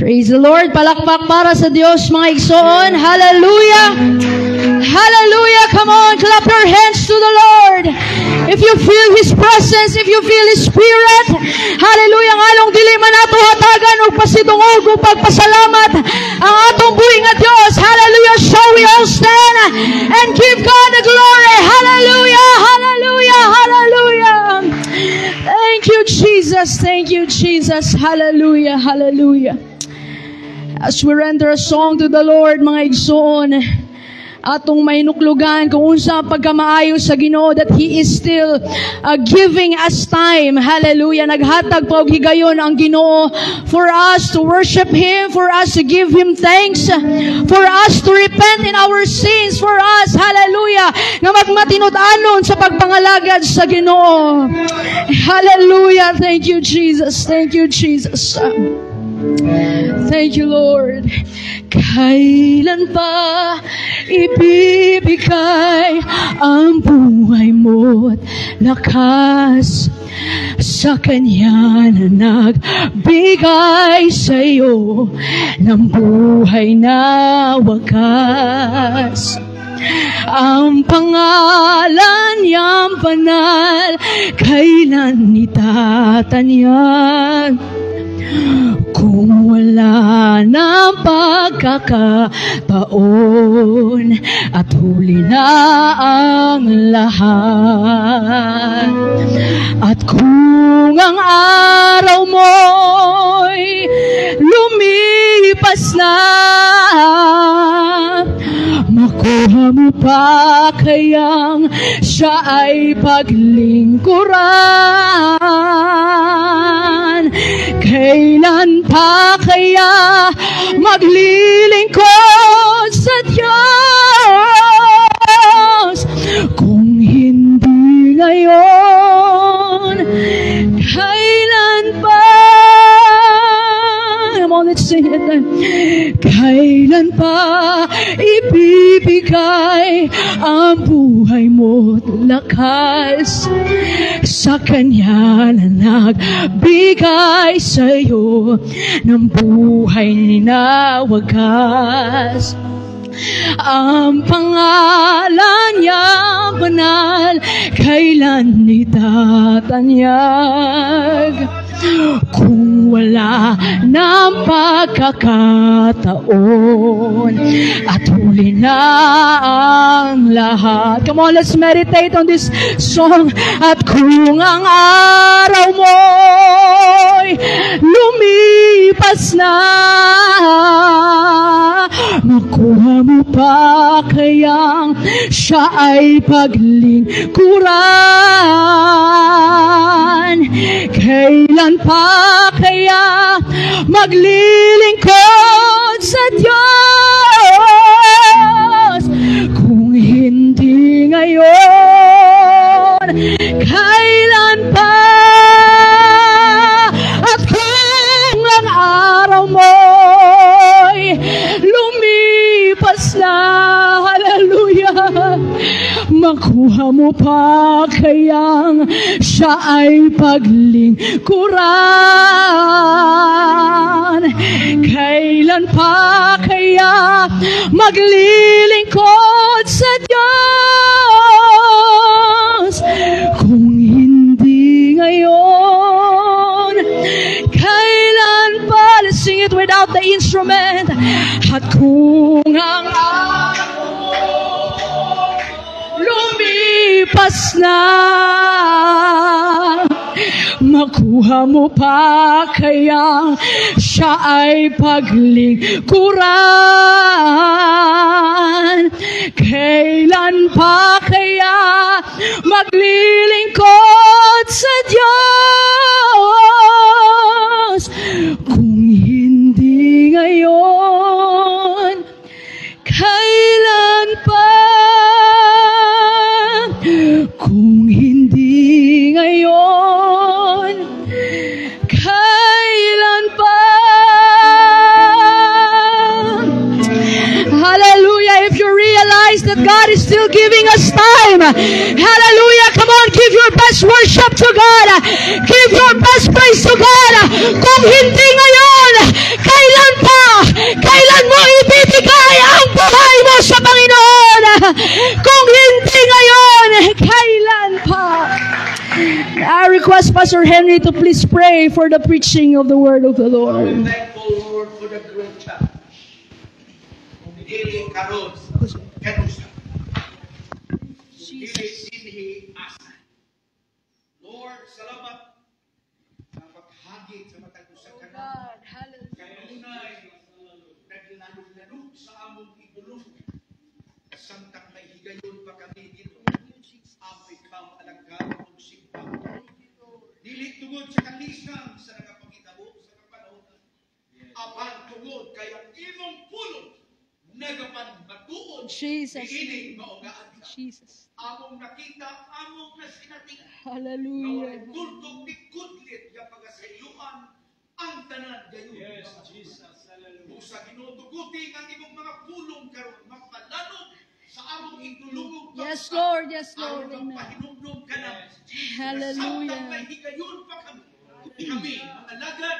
Praise the Lord. Palakpak para sa Diyos, mga igsoon. Hallelujah. Hallelujah. Come on, clap your hands to the Lord. If you feel His presence, if you feel His Spirit, hallelujah, ngalong dili man ato hatagan o pasidungog o pagpasalamat ang atong buhi nga Diyos. Hallelujah. Shall we all stand and give God the glory? Hallelujah. Hallelujah. Hallelujah. Thank you, Jesus. Thank you, Jesus. Hallelujah. Hallelujah. As we render a song to the Lord, mga igsoon, atong mainuklugan kung unsa pagkamaayo sa Ginoo that He is still giving us time. Hallelujah. Naghatag pa og higayon ang Ginoo for us to worship Him, for us to give Him thanks, for us to repent in our sins, for us, hallelujah, nga magmatinud-anon sa pagpangalagad sa Ginoo. Hallelujah. Thank you, Jesus. Thank you, Jesus. Thank you, Lord. Kailan pa ibibigay ang buhay mo't lakas sa Kanya na nagbigay sa'yo ng buhay na wakas? Ang pangalan niyang banal, kailan itatanyag? Kung wala ng pagkakataon at huli na ang lahat, at kung ang araw mo'y lumipas na, makuha mo pa kayang siya ay paglingkuran? Kailan pa kaya maglilingkod sa Diyos? Kung hindi ngayon, kailan pa? Come on, let's sing it. Kailan pa ibibigay ang buhay mo't lakas sa Kanya na nagbigay sa'yo ng buhay na wagas? Ang pangalan niya banal, kailan itatanyag? Kung wala ng pagkakataon at huli na ang lahat. Come on, let's meditate on this song. At kung ang araw mo'y lumipas na, makuha mo pa kayang siya ay paglingkuran? Kailan pa kaya maglilingkod sa Diyos? Kung hindi ngayon, kailan pa? At kung ang araw mo'y lumipas na, hallelujah, makuha mo pa kayang siya ay paglingkuran? Kailan pa kaya maglilingkod sa Diyos? Kung hindi ngayon, kailan pa? Let's sing it without the instrument. At kung ang lumipas na, makuha mo pa kaya siya ay paglingkuran? Kailan pa kaya maglilingkod sa Diyos? Kung hindi ngayon, kailan pa? Kung hindi ngayon, kailan pa? Hallelujah. If you realize that God is still giving us time, hallelujah, come on, give your best worship to God. Give your best praise to God. Kung hindi ngayon, kailan Pastor Henry to please pray for the preaching of the word of the Lord. I'm thankful, Lord, for the great church. Dili karon kanusa. Dili sinhi asa. Lord, salamat sa paghagit sa matag usa ka naman. Kaya unay naglanong sa among igulong. Samtang may higayon pa kami dito. Ampi kam alagad ug sigpa. Dili tungod sa kalisang sa nagapangitabo sa kapanahon. Apan tungod kay ang imong pulong nagapan matuod Jesus. Iining maungaan ka. Jesus. Among nakita, among nasinating. Hallelujah. Naway tuldok ni kudlit nga pagasayuan ang tanan gayon. Yes, Jesus. Hallelujah. Sa ginutuguti ang imong mga pulong karon magpalanog sa among igulungog. Yes, Lord. Yes, Lord. Aron Amen. magpahinumdum ka na. Hallelujah. Samtang may higayon pa kami. Kami, mga lagad,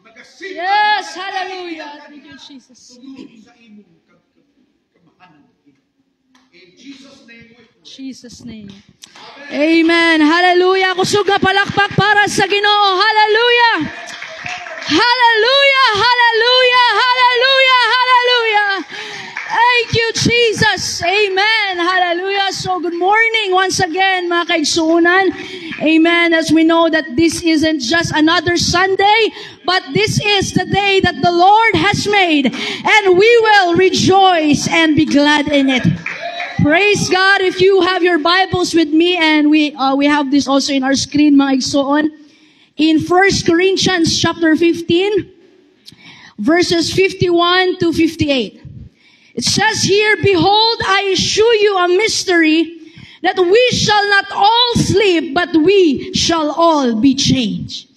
magasimba. Yes, hallelujah. Thank you, Jesus. Tungod sa imong kamahanan. In Jesus' name we pray. Jesus' name. Amen. Hallelujah. Kusog nga palakpak para sa Ginoo. Hallelujah. Hallelujah. Hallelujah. Hallelujah. Hallelujah. Thank you, Jesus. Amen. Hallelujah. So good morning once again, mga kaigsuunan. Amen. As we know that this isn't just another Sunday, but this is the day that the Lord has made, and we will rejoice and be glad in it. Praise God. If you have your Bibles with me, and we have this also in our screen, mga igsoon, in 1 Corinthians chapter 15, verses 51 to 58. It says here, "Behold, I assure you a mystery, that we shall not all sleep, but we shall all be changed.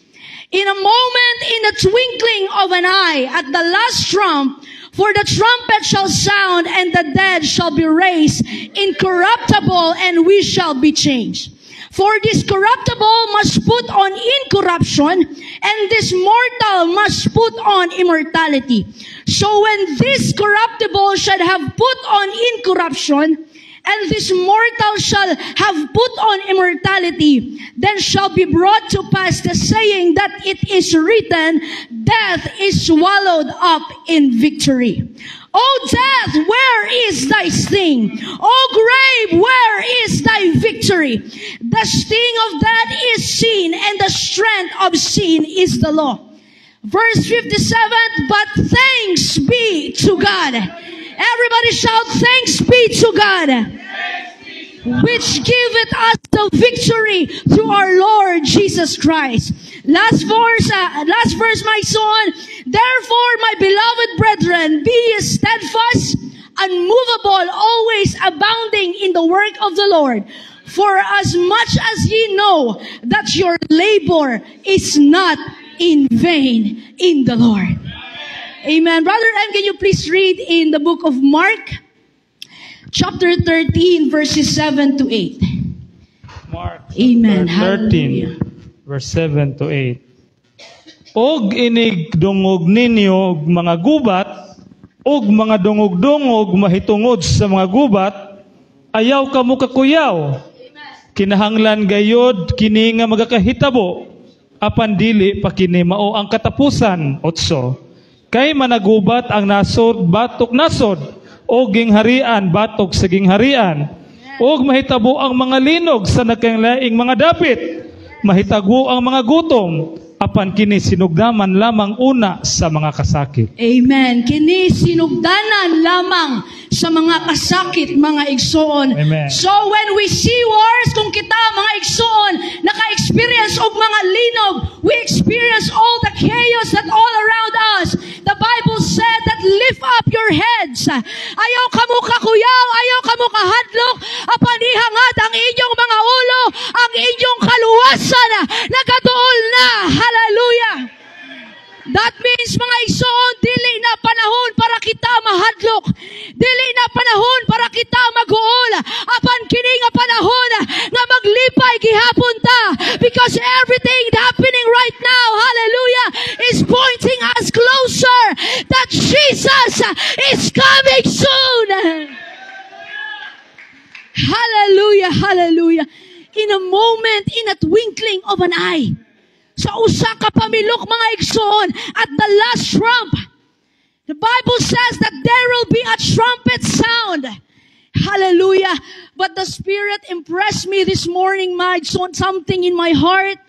In a moment, in the twinkling of an eye, at the last trump, for the trumpet shall sound, and the dead shall be raised incorruptible, and we shall be changed. For this corruptible must put on incorruption, and this mortal must put on immortality. So when this corruptible shall have put on incorruption, and this mortal shall have put on immortality, then shall be brought to pass the saying that it is written, death is swallowed up in victory. O death, where is thy sting? O grave, where is thy victory? The sting of death is sin, and the strength of sin is the law." Verse 57, "But thanks be to God." Everybody shout, "Thanks be to God, which giveth us the victory through our Lord Jesus Christ." Last verse, my son. "Therefore, my beloved brethren, be ye steadfast, unmovable, always abounding in the work of the Lord. For as much as ye know that your labor is not in vain in the Lord." Amen. Brother M, can you please read in the book of Mark, chapter 13, verses 7 to 8. Mark Amen. 13, verse 7 to 8. "Og inig dungog ninyo og mga gubat, og mga dungog-dungog mahitungod sa mga gubat, ayaw kamo kakuyaw. Kinahanglan gayod kini nga magakahitabo, apan dili pa kini mao ang katapusan." 8. "Kay managubat ang nasod batok nasod, o gingharian batok sa gingharian. Og mahitabo ang mga linog sa nagkalaing mga dapit. Mahitago ang mga gutom, apan kini sinugdaman lamang una sa mga kasakit." Amen. Kini sinugdanan lamang sa mga kasakit, mga igsoon. Amen. So when we see wars, kung kita mga igsoon, naka-experience og mga linog, we experience all the chaos that all around us. The Bible said that lift up your heads. Ayaw kamo kakuyaw, ayaw kamo kahadlok, apan ihangad ang inyong mga ulo, ang inyong kaluwasan, nagatuol na. Hallelujah. That means, mga igsoon, dili na panahon para kita mahadlok. Dili na panahon para kita mag-uol. Apan kini nga panahon nga maglipay gihapon ta. Because everything happening right now, hallelujah, is pointing us closer that Jesus is coming soon. Hallelujah, hallelujah. in a moment, in a twinkling of an eye. Sa usa ka pamilok, mga igsoon, at the last trump, the Bible says that there will be a trumpet sound. Hallelujah. But the Spirit impressed me this morning, my son, something in my heart.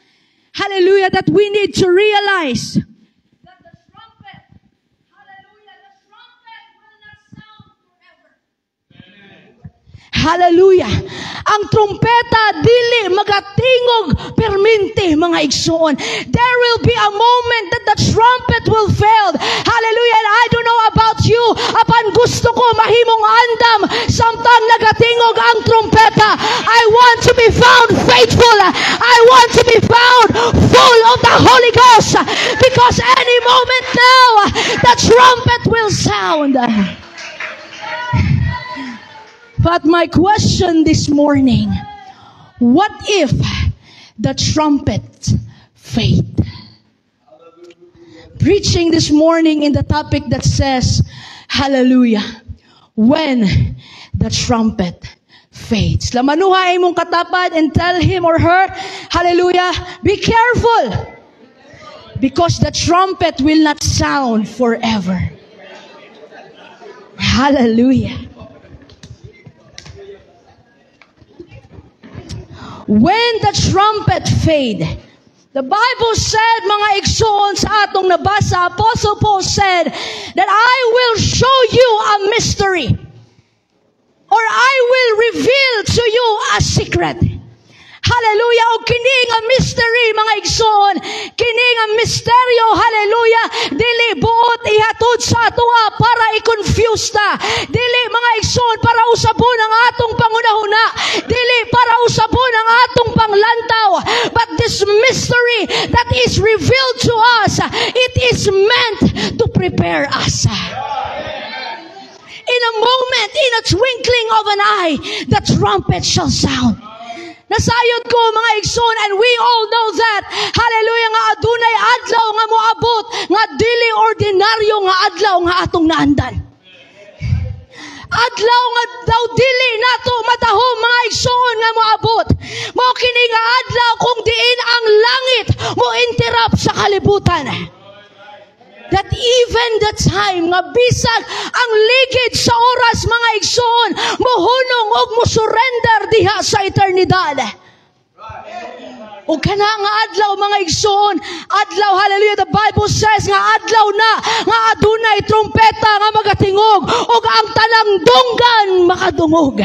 Hallelujah, that we need to realize that the trumpet, hallelujah, the trumpet will not sound forever. Hallelujah. Ang trumpeta dili magatingog permente, mga igsoon. There will be a moment that the trumpet will fail. Hallelujah. And I don't know about you, apan gusto ko mahimong andam samtang nagatingog ang trumpeta. I want to be found faithful. I want to be found full of the Holy Ghost, because any moment now the trumpet will sound. But my question this morning, what if the trumpet fade? Preaching this morning in the topic that says, hallelujah, when the trumpet fades. Lamanuhay mong katapat and tell him or her, hallelujah, be careful, because the trumpet will not sound forever. Hallelujah. When the trumpet fade, the Bible said, mga igsoon, sa atong nabasa, Apostle Paul said, that I will show you a mystery, or I will reveal to you a secret. Hallelujah. O kini nga mystery, mga igsoon, kini nga misteryo, hallelujah, dili buot ihatod sa atoa para i-confuse ta. Dili, mga igsoon, para usabon ang atong pangunahuna. Dili para usabon ang atong panglantaw. But this mystery that is revealed to us, it is meant to prepare us. In a moment, in a twinkling of an eye, the trumpet shall sound. Nasayod ko, mga igsoon, and we all know that, hallelujah, nga adunay adlaw nga moabot, nga dili ordinaryo nga adlaw nga atong naandan. Adlaw nga daw dili nato madahom, mga igsoon, nga moabot. Mao kini nga adlaw kung diin ang langit mo interrupt sa kalibutan. That even the time nga bisag ang ligid sa oras, mga igsoon, mohunong og mo surrender diha sa eternidad. O kana nga adlaw, mga igsoon, adlaw, hallelujah, the Bible says nga adlaw na nga adunay trumpeta nga magatingog ug ang tanang dunggan makadungog.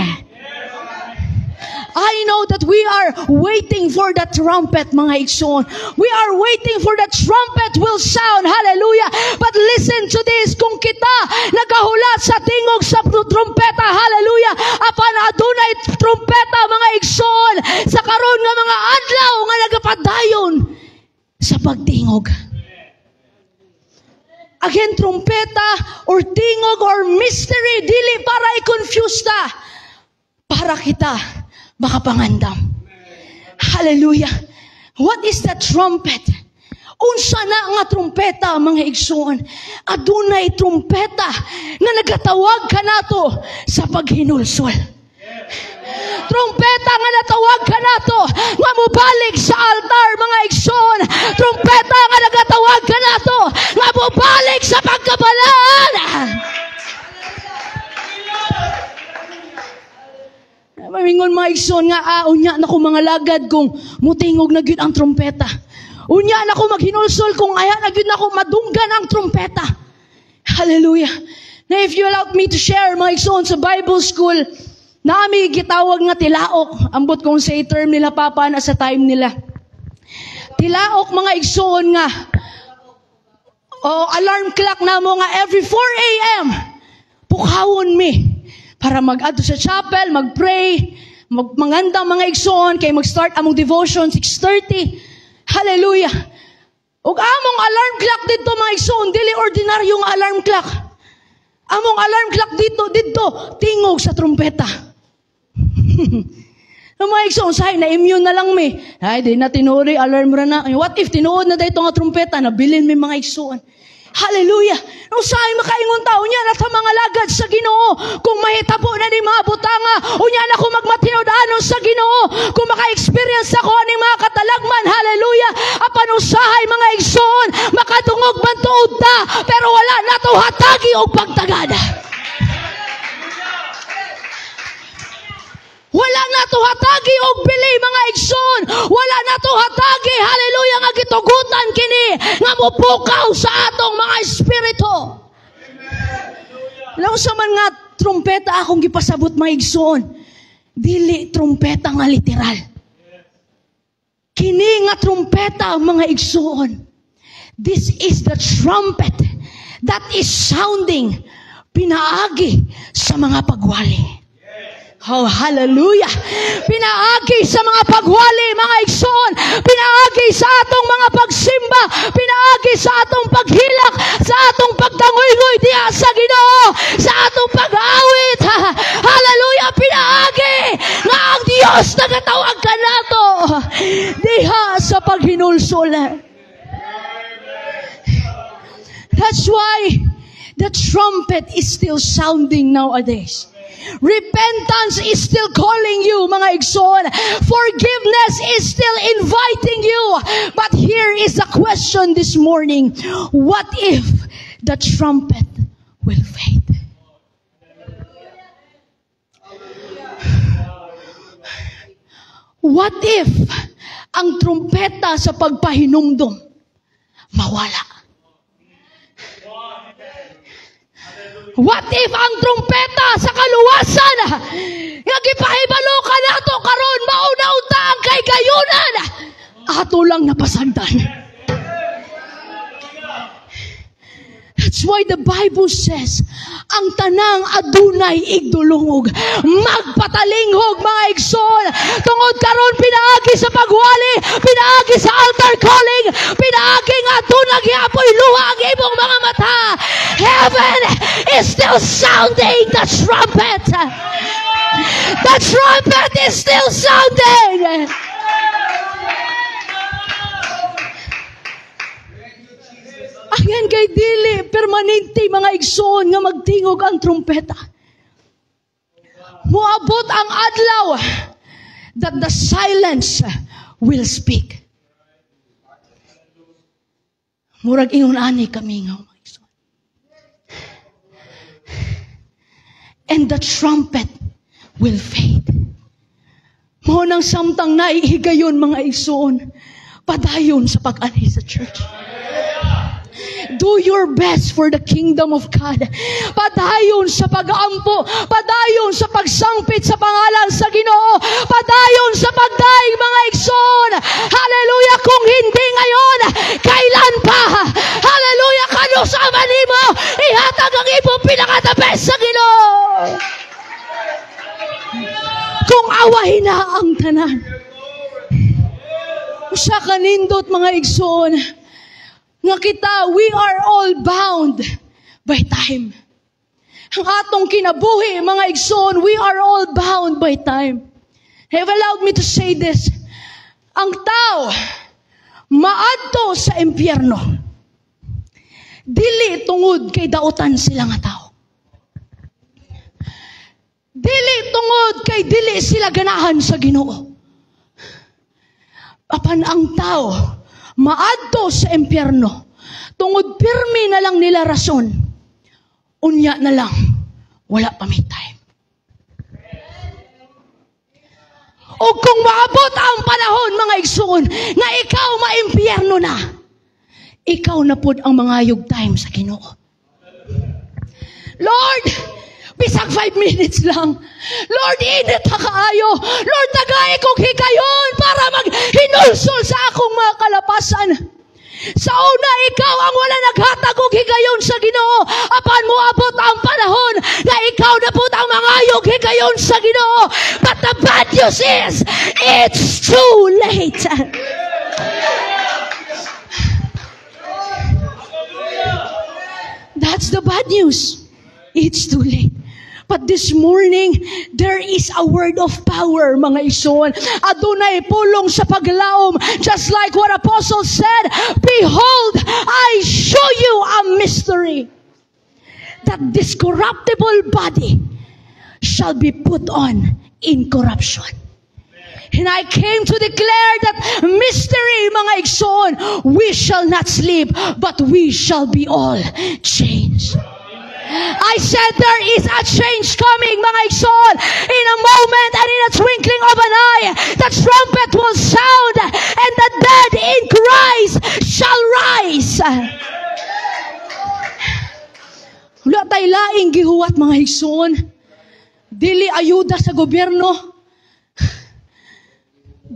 I know that we are waiting for the trumpet, mga igsoon. We are waiting for the trumpet will sound. Hallelujah. But listen to this. Kung kita nagahulat sa tingog sa trumpeta, hallelujah, apan adunay trumpeta, mga igsoon, sa karon nga mga adlaw nga nagapadayon sa pagtingog. Again, trumpeta or tingog or mystery, dili para i-confuse ta, para kita makapangandam. Hallelujah. What is the trumpet? Unsa na nga trumpeta, mga igsoon? Adunay trumpeta na nagatawag kanato sa paghinulsol. Trumpeta nga natawag kanato nga mubalik sa altar, mga igsoon. Trumpeta nga nagatawag kanato nga mubalik sa pagkabalaan. Mamingon, mga igsoon, nga unya na ko mga lagad kung mutingog na gyud ang trumpeta. Unya na ko maghinulsol kung aya na gyud na ko madunggan ang trumpeta. Hallelujah. Now if you allow me to share, mga igsoon, sa Bible school, nami gitawag nga tilaok. Ambot kung sa term nila papa na sa time nila. Tilaok, mga igsoon, nga alarm clock na mo nga every 4 a.m. pukawon mi para mag-adto sa chapel, mag-pray, manganda, mga igsoon, kay mag-start among devotion 6:30. Hallelujah. Ug among alarm clock dito, mga igsoon, dili ordinaryong alarm clock. Among alarm clock dito tingog sa trumpeta. Mga igsoon, say na immune na lang mi. Ay, di na tinuod alarm ra na. What if tinuod na dayto nga trumpeta, nabilin mi, mga igsoon. Hallelujah. Nung sa'y makaingon tao niya na sa mga lagad sa Ginoo, kung mahitabo na ni mga butanga, unya na kung magmatinodanon sa Ginoo. Kung maka-experience ako aning mga katalagman, hallelujah, apan usahay mga igsoon, makatungog man tuod ta, pero wala nato hatagi og pagtagada. Wala nato hatagi og bili mga igsoon. Wala nato hatagi, hallelujah, nga gitugutan kini nga mopukaw sa atong mga espiritu. Alam sa man nga trumpeta akong gipasabot mga igsoon, dili trumpeta nga literal. Kini nga trumpeta mga igsoon, this is the trumpet that is sounding pinaagi sa mga pagwali. Oh, hallelujah! Pinaagi sa mga pagwali, mga igsoon. Pinaagi sa atong mga pagsimba. Pinaagi sa atong paghilak, sa atong pagdangoy-ngoy diha sa Ginoo, sa atong pag-awit. Hallelujah! Pinaagi nga ang Dios nagatawag kanato diha sa paghinulsol. That's why the trumpet is still sounding nowadays. Repentance is still calling you, mga igsoon. Forgiveness is still inviting you. But here is the question this morning. What if the trumpet will fade? What if ang trumpeta sa pagpahinumdom mawala? What if ang trumpeta sa kaluwasan nga gipahibalo ka nato karon mauna-unta ang kay gayunan ato lang napasagdan? That's why the Bible says, ang tanang adunay igdulungog, magpatalinghog mga igsoon. Tungod karon pinaagi sa pagwali, pinaagi sa altar calling, pinaagi nga adunay giapoy luha ang imong mga mata. Heaven is still sounding the trumpet. The trumpet is still sounding. Ayan kay dili permanente mga igsoon nga magtingog ang trumpeta. Moabot ang adlaw that the silence will speak. Murag ingon ani kami nga mga igsoon. And the trumpet will fade. Mo nang samtang naihigayon mga igsoon, padayon sa pag-ani sa church. Do your best for the kingdom of God. Padayon sa pag-aampo, padayon sa pagsangpit sa pangalan sa Ginoo, padayon sa pagdaig mga igsoon. Hallelujah! Kung hindi ngayon, kailan pa? Hallelujah! Kano sa manimo, ihatag ang imong pinakatabes sa Ginoo. Kung awahin na ang tanan. Usa kanindot mga igsoon, nga kita, we are all bound by time. Ang atong kinabuhi, mga igsoon, we are all bound by time. Have allowed me to say this. Ang tao, maadto sa impyerno. Dili tungod kay dautan sila nga tao. Dili tungod kay dili sila ganahan sa Ginoo. Apan ang tao, maadto sa impyerno, tungod pirmi na lang nila rason, unya na lang, wala pa may time. O kung maabot ang panahon, mga igsoon, nga ikaw maimpyerno na, ikaw na pod ang mangayog time sa Ginoo. Lord, bisag 5 minutes lang. Lord, init ha kaayo. Lord, tagay kong higayon para maghinulsol sa akong mga kalapasan. Sa una, ikaw ang wala naghatag og higayon sa Ginoo. Apan mo abot ang panahon na ikaw na po ang mangayog higayon sa Ginoo. But the bad news is, it's too late. That's the bad news. It's too late. But this morning, there is a word of power, mga igsoon. Adunay pulong sa paglaom. Just like what Apostle said, behold, I show you a mystery. That this corruptible body shall be put on incorruption. And I came to declare that mystery, mga igsoon, we shall not sleep, but we shall be all changed. I said there is a change coming, mga igsoon. In a moment and in a twinkling of an eye, the trumpet will sound and the dead in Christ shall rise. Wala tayo laing gihuwat, mga igsoon. Dili ayuda sa gobyerno.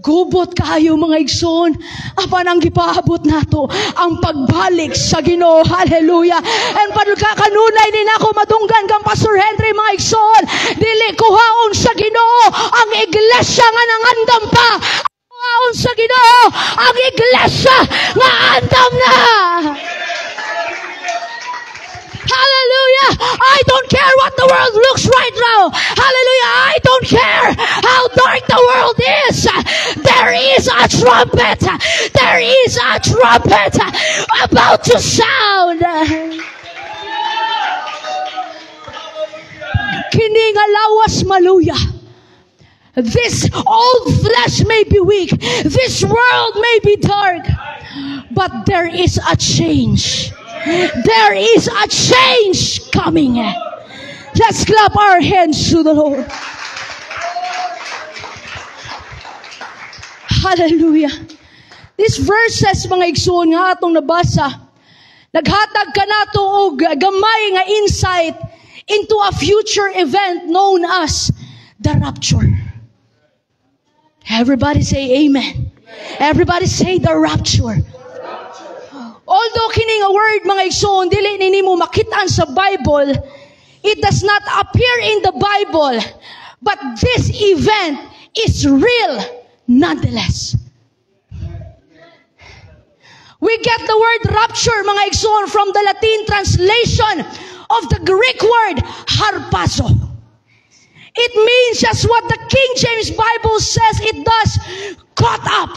Gubot kayo, mga igsoon. Apan ang gipaabot nato ang pagbalik sa Ginoo. Hallelujah. And kanunay din ako madunggan kang Pastor Henry, mga igsoon. Dili kuhaon sa Ginoo ang iglesia nga nangandam pa. Kuhaon sa Ginoo ang iglesia nga andam na. Hallelujah. I don't care what the world looks right now. Hallelujah. I don't care how dark the world is. There is a trumpet. There is a trumpet about to sound. Kini nga lawas maluya. This old flesh may be weak. This world may be dark. But there is a change. There is a change coming. Let's clap our hands to the Lord. Hallelujah. These verses, mga igsoon nga atong nabasa, naghatag ka nato og gamay nga insight into a future event known as the rapture. Everybody say amen. Everybody say the rapture. Although kining a word, mga igsoon, dili nimo makitaan sa Bible, it does not appear in the Bible, but this event is real nonetheless. We get the word rapture, mga igsoon, from the Latin translation of the Greek word harpazo. It means just what the King James Bible says it does, caught up.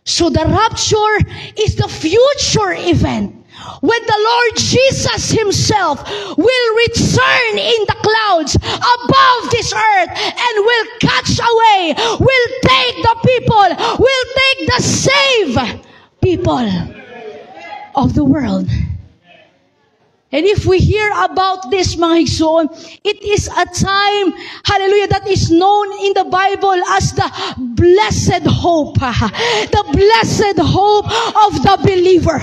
So the rapture is the future event when the Lord Jesus Himself will return in the clouds above this earth and will catch away, will take the people, will take the saved people of the world. And if we hear about this, mga igsoon, it is a time, hallelujah, that is known in the Bible as the blessed hope. The blessed hope of the believer.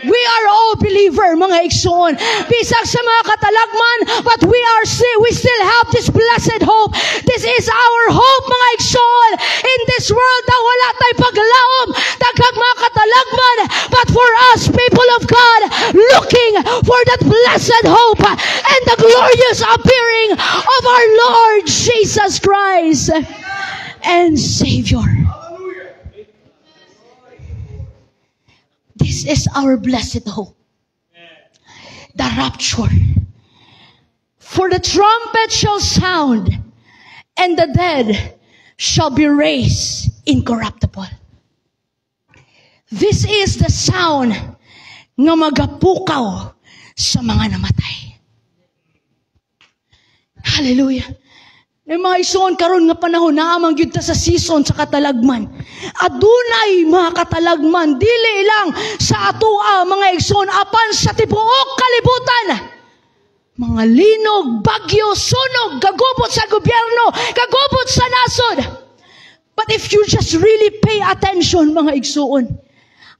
We are all believer, mga igsoon. Bisag sa mga katalagman, but we still have this blessed hope. This is our hope, mga igsoon. In this world na wala tayo paglaom, daghang mga katalagman, but for us, people of God, looking for that blessed hope and the glorious appearing of our Lord Jesus Christ and Savior. This is our blessed hope. The rapture. For the trumpet shall sound, and the dead shall be raised incorruptible. This is the sound nga magapukaw sa mga namatay. Hallelujah. May mga igsoon karon nga panahon naamang gyud ta sa season sa katalagman. Adunay mga katalagman dili lang sa atoa, mga igsoon, apan sa tibuok kalibutan. Mga linog, bagyo, sunog, gagubot sa gobyerno, gagubot sa nasod. But if you just really pay attention, mga igsoon,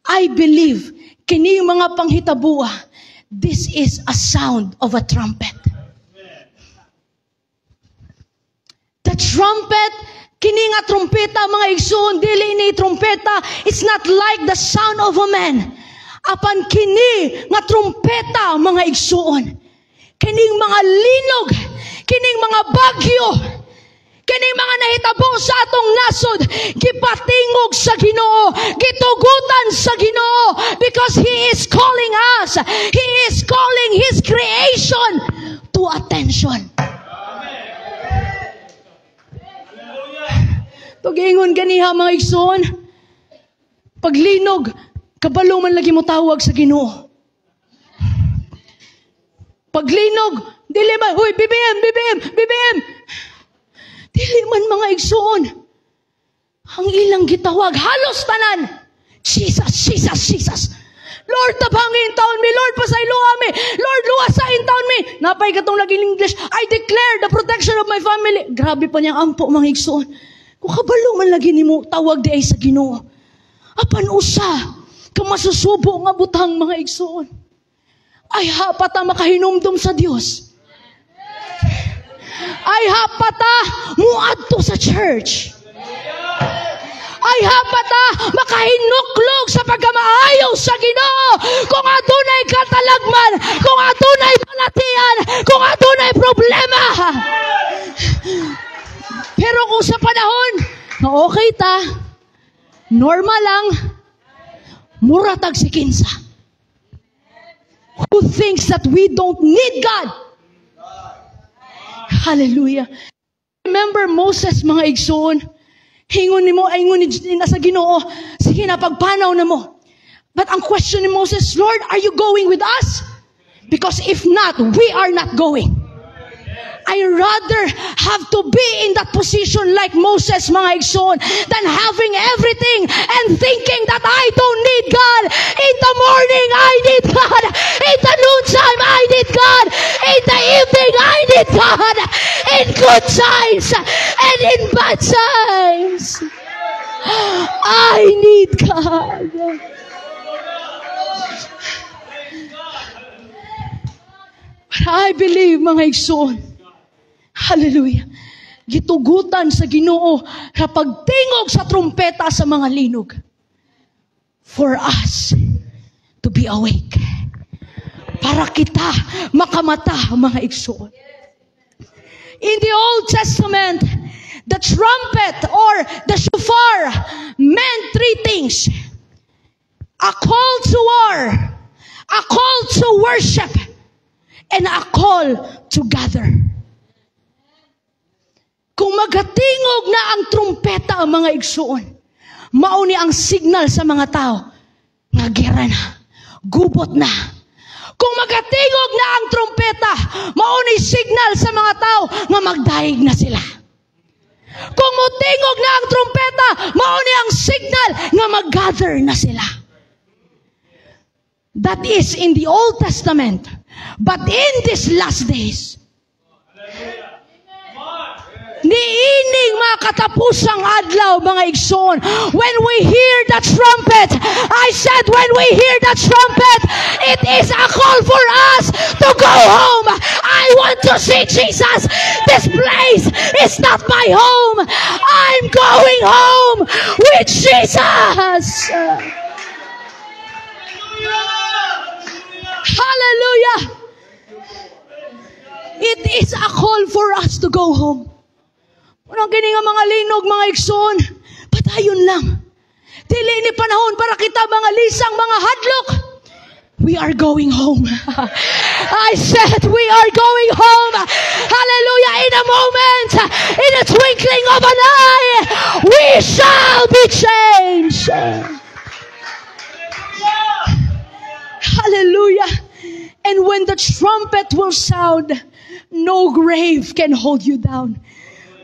I believe kini mga panghitabuha, this is a sound of a trumpet. The trumpet, kini nga trumpeta, mga igsoon, dili ni trumpeta, it's not like the sound of a man. Apan kini nga trumpeta, mga igsoon, kining mga linog, kining mga bagyo, kining mga nahitabo sa atong nasod, gipatingog sa Ginoo, gitugutan sa Ginoo, because He is calling us, He is calling His creation to attention. Pag-ingon ganiha, mga igsoon, paglinog, kabalo man lagi mo tawag sa Ginoo. Paglinog, dili man, huy, BBM, BBM, BBM. Dili man mga igsoon. Ang ilang gitawag, halos tanan. Jesus, Jesus, Jesus. Lord, tabangin taon mi. Lord, pasayloa mi. Lord, luwasain taon mi. Napay katong laging English, I declare the protection of my family. Grabe pa niyang ampo, mga igsoon. Kung kabalo man lagi ni mo, tawag di ay sa Ginoo. Apan usa, kamasusubo nga butang, mga igsoon. Ay hapata makahinumdum sa Dios. Ay hapata muadto sa church. Ay hapata makahinuklog sa pagkamaayo sa Ginoo. Kung adunay katalagman, kung adunay balatian, kung adunay problema. Pero kung sa panahon na okay ta, normal lang, muratag si kinsa. Who thinks that we don't need God? Hallelujah. Remember Moses, mga igsoon, hingon ni mo, ingon ni nasa Ginoo, sige na, pagpanaw na mo. But ang question ni Moses, Lord, are you going with us? Because if not, we are not going. I rather have to be in that position like Moses, mga igsoon, than having everything and thinking that I don't need God. In the morning, I need God. In the noontime, I need God. In the evening, I need God. In good times and in bad times, I need God. But I believe, mga igsoon, hallelujah, gitugutan sa Ginoo sa pagtingog sa trumpeta sa mga linog for us to be awake. Para kita makamata, mga igsoon. In the Old Testament, the trumpet or the shofar meant three things: a call to war, a call to worship, and a call to gather. Kung magatingog na ang trumpeta, ang mga igsoon, mauni ang signal sa mga tao nga gera na, gubot na. Kung magatingog na ang trumpeta, mauni signal sa mga tao nga magdaig na sila. Kung mutingog na ang trumpeta, mauni ang signal nga mag-gather na sila. That is in the Old Testament. But in these last days, niining mga katapusang adlaw, mga igsoon, when we hear the trumpet, I said when we hear the trumpet, it is a call for us to go home. I want to see Jesus. This place is not my home. I'm going home with Jesus. Hallelujah. It is a call for us to go home. Unang kini nga mga linog, mga igsoon, patayon lang. Dili ni panahon para kita mga lisang, mga hadlok. We are going home. I said we are going home. Hallelujah. In a moment, in a twinkling of an eye, we shall be changed. Hallelujah. And when the trumpet will sound, no grave can hold you down.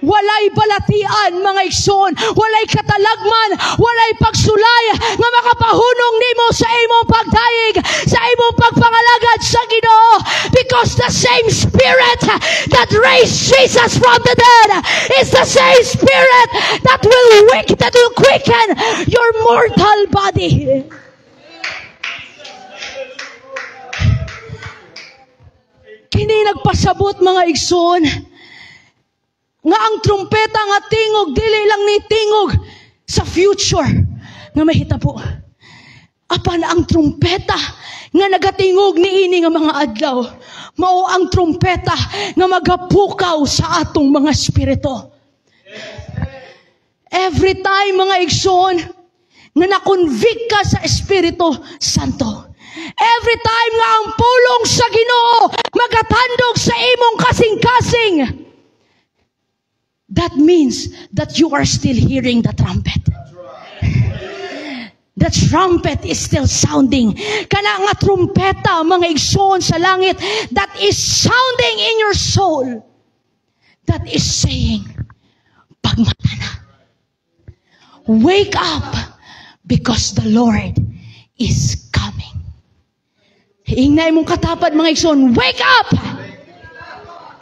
Walay balatian, mga igsoon, walay katalagman, walay pagsulay nga makapahunong nimo sa imong pagdaig, sa imong pagpangalagad sa Ginoo, because the same Spirit that raised Jesus from the dead is the same Spirit that will quicken your mortal body. Kini nagpasabot, mga igsoon, nga ang trumpeta nga tingog, dili lang ni tingog sa future nga mahitabo. Apan ang trumpeta nga nagatingog niini nga mga adlaw, mao ang trumpeta nga magapukaw sa atong mga espiritu. Every time, mga igsoon, nga nakonvict ka sa Espiritu Santo, every time nga ang pulong sa Ginoo magatandog sa imong kasing-kasing, that means that you are still hearing the trumpet. The trumpet is still sounding. Kana nga trumpeta, mga igsoon sa langit, that is sounding in your soul. That is saying, pagmata na. Wake up because the Lord is coming. Hingnay mong katapat mga igsoon, wake up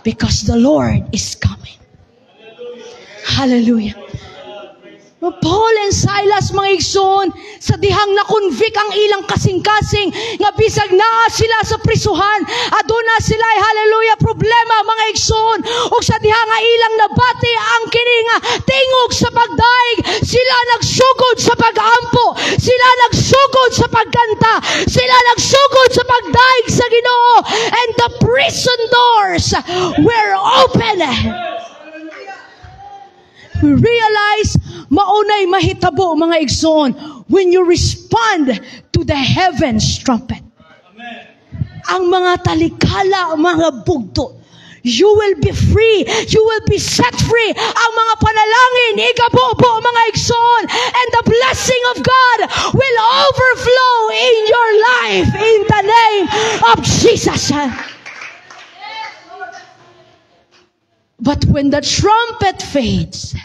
because the Lord is coming. Hallelujah. Paul and Silas, mga igsoon, sa dihang na-convict ang ilang kasing-kasing, nga bisag naa sila sa prisuhan, aduna sila, hallelujah, problema, mga igsoon, o sa dihang nga ilang nabati ang kininga tingog sa pagdaig, sila nagsugod sa pagampo, sila nagsugod sa pagkanta, sila nagsugod sa pagdaig sa Ginoo, and the prison doors were open. We realize, maunay mahitabo, mga igsoon, when you respond to the heavens trumpet. Amen. Ang mga talikala, mga bugto, you will be free, you will be set free. Ang mga panalangin, igabubo, mga igsoon, and the blessing of God will overflow in your life in the name of Jesus. But when the trumpet fades,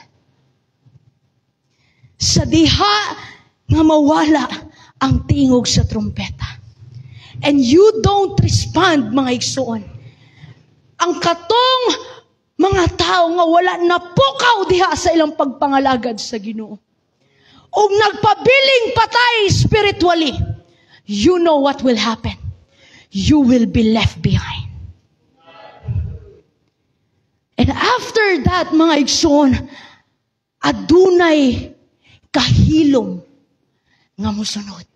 sa diha nga mawala ang tingog sa trumpeta, and you don't respond, mga igsoon, ang katong mga tao nga wala napukaw diha sa ilang pagpangalagad sa Ginoo, ug nagpabiling patay spiritually, you know what will happen. You will be left behind. And after that, mga igsoon, adunay kahilom nga mosunod.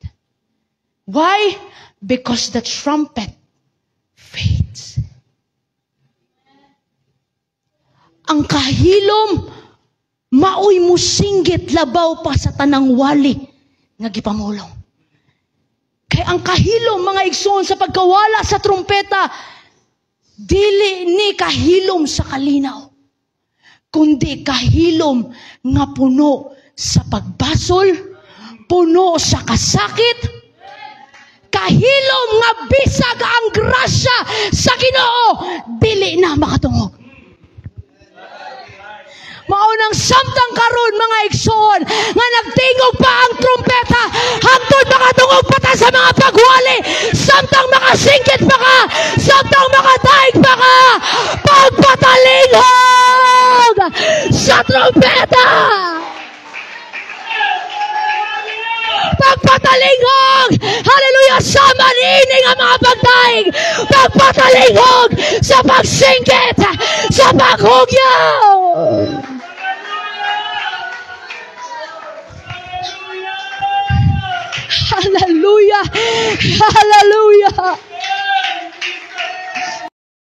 Why? Because the trumpet fades. Ang kahilom, maoy musinggit labaw pa sa tanang wali nga gipamulong. Kay ang kahilom, mga igsoon, sa pagkawala sa trumpeta, dili ni kahilom sa kalinaw, kundi kahilom nga puno sa pagbasol, puno sa kasakit, kahilom nga bisag ang grasya sa Ginoo, dili na makatungog. Maunang samtang karon, mga igsoon, nga nagtingog pa ang trumpeta, hangtod makatungog pa ta sa mga pagwali, samtang makasingkit pa ka, samtang makadaig pa ka, pagpatalingog sa trumpeta. Pagpatalingog, hallelujah, sama niining ang mga pagdaig, pagpatalingog sa pagsingkit, sa paghugyaw. Hallelujah, hallelujah.